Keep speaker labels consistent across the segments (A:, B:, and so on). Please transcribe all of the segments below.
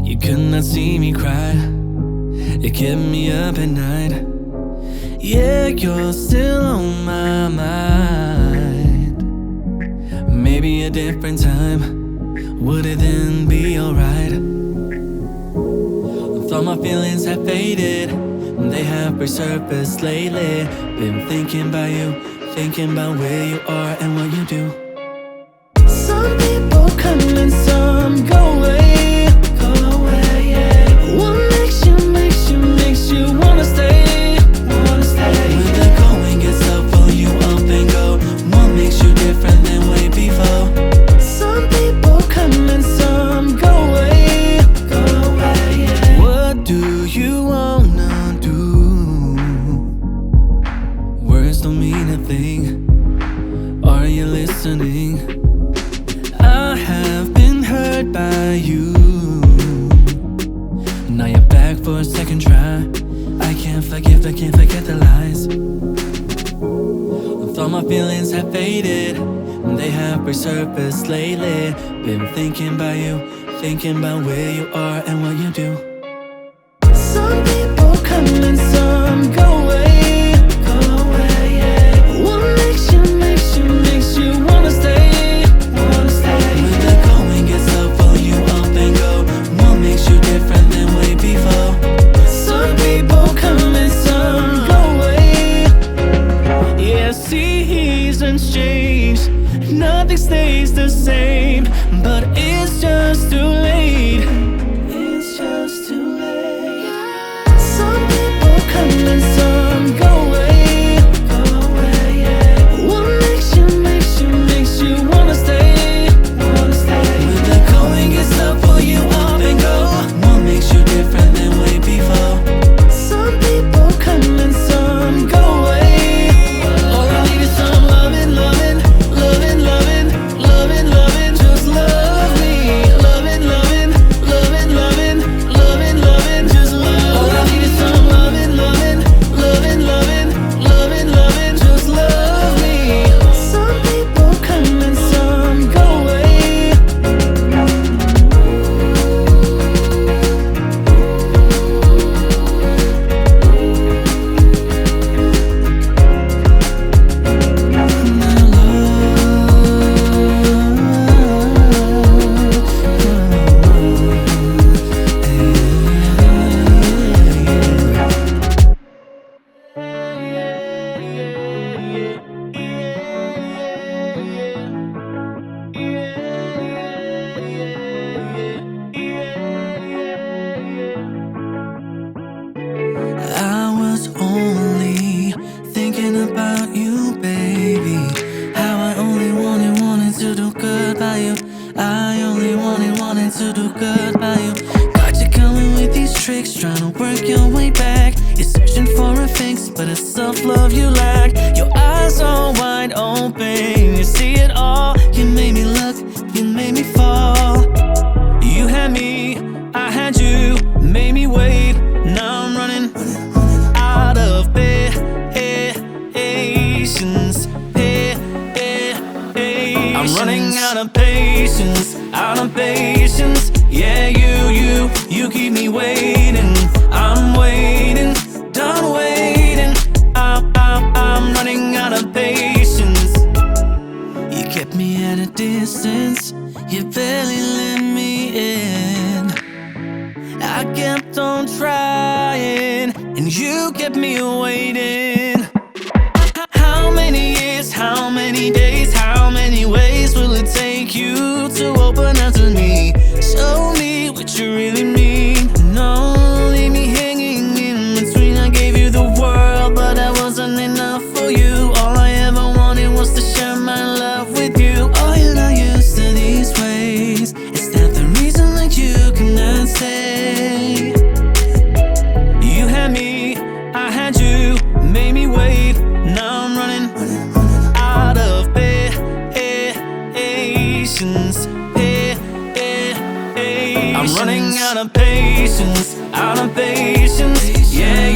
A: You could not see me cry. You kept me up at night. Yeah, you're still on my mind. Maybe a different time, would it then be alright? Thought my feelings have faded, they have resurfaced lately. Been thinking about you, thinking about where you are and what you do. Some people come and some go away, go away, yeah. What makes you wanna stay, wanna stay? When the going gets tough, will you up and go? What makes you different than way before? Some people come and some go away, go away, yeah. What do you wanna do? Words don't mean a thing. Are you listening? I have been hurt by you. Now you're back for a second try. I can't forget the lies. Thought my feelings have faded, they have resurfaced lately. Been thinking about you, thinking about where you are and what you do. Some people come and some go away, go away, yeah. What makes you wanna stay, wanna stay? When the going gets tough, will you up and go? What makes you different than way before? Some people come and some go away. Yeah, seasons change, nothing stays the same, but it's just too late. It's just too late. Some people come and some go away, go away, yeah. What makes you wanna stay, wanna stay? When the going gets tough, will you up and go? What makes you different than way before? Some people come and some go away. All I need is some loving, loving, loving, loving, loving, loving. Just love me, loving, loving, loving, loving, loving, loving. Just love. All I need is some loving, loving, loving, loving, loving, loving. Just love me. Some people come and some go away. I was only thinking about you, baby. How I only wanted to do good by you. I only wanted to do good by you. Got you coming with these tricks, trying to work your way back. You're searching for a fix, but it's self-love you lack. Your eyes are wide open, you see it all. You made me look, you made me fall. You had me, I had you, made me wait. Now I'm running out of patience. I'm running out of patience, out of patience. Yeah, you keep me waiting. I'm waiting, done waiting. I'm running out of patience. You kept me at a distance, you barely let me in. I kept on trying, and you kept me waiting. How many years, how many days, how many ways will it take you to open up to me? Show me what you really mean. No, leave me hanging in between. I gave you the world, but that wasn't enough for you. All I ever wanted was to share my love with you. Oh, you're not used to these ways. Is that the reason that you cannot stay? You had me, I had you, made me wait. Now I'm running out of patience. I'm running out of patience, out of patience. Yeah,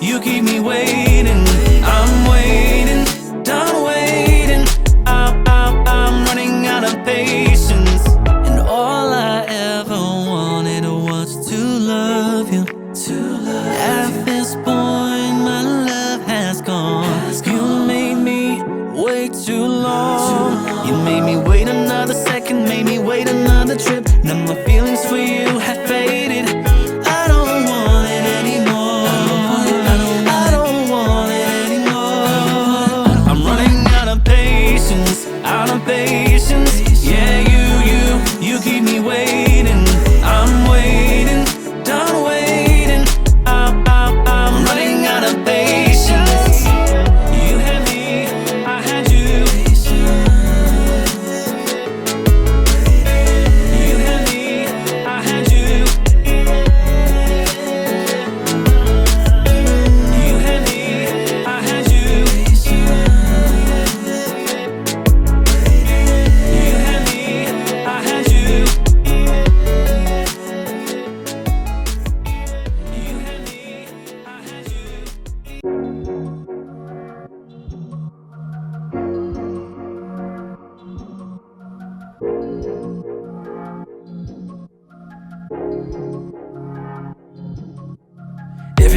A: you keep me waiting. I'm waiting, done waiting. I'm running out of patience. And all I ever wanted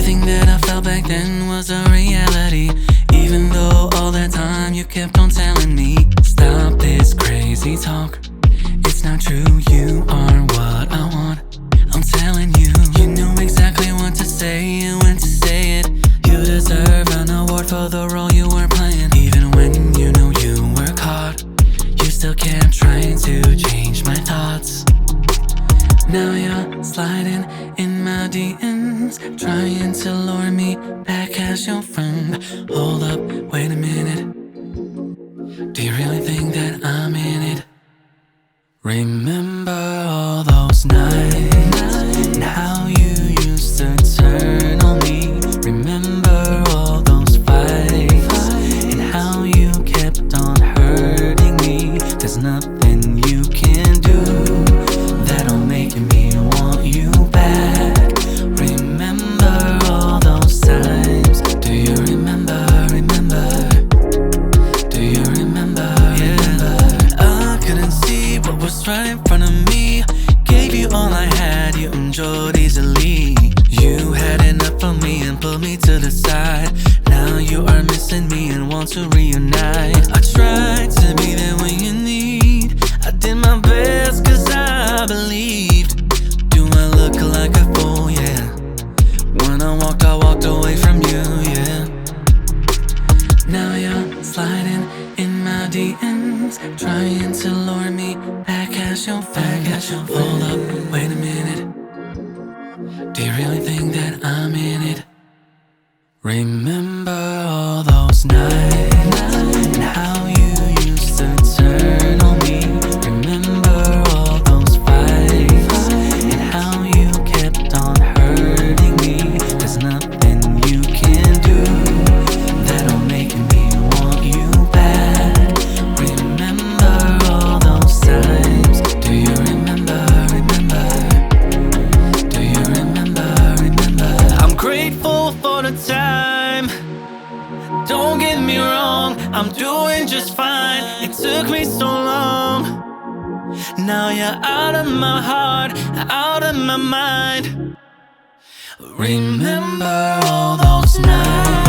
A: Everything that I felt back then was a reality, even though all that time you kept on telling me, stop this crazy talk, it's not true, you are what I want. I'm telling you, you knew exactly what to say and when to say it. You deserve an award for the role you were playing. Even when you know you were caught, you still kept trying to change my thoughts. Now you're sliding in my DMs, trying to lure me back as your friend. Hold up, wait a minute, do you really think that I'm in it? Remember all those nights and how you used to turn on me. Remember all those fights and how you kept on hurting me. There's nothing you can do that'll make me want you back. Remember all those times. Do you remember? Do you remember? I couldn't see what was right in front of me. Gave you all I had, you enjoyed easily. You had enough of me and put me to the side. Now you are missing me and want to reunite. I tried to be there when you need. I did my best cause I believed. Do I look like a fool? Yeah. When I walked away from you, yeah. Now you're sliding in my DMs, trying to lure me back as your friend. Hold up, wait a minute, do you really think that I'm in it? Remember all those nights and how you used to turn on me. Remember all those fights and how you kept on hurting me. There's nothing you can do that'll make me want you back. Remember all those times. Do you remember? Do you remember? I'm grateful for the time. Don't get me wrong, I'm doing just fine. It took me so long. Now you're out of my heart, out of my mind. Remember all those nights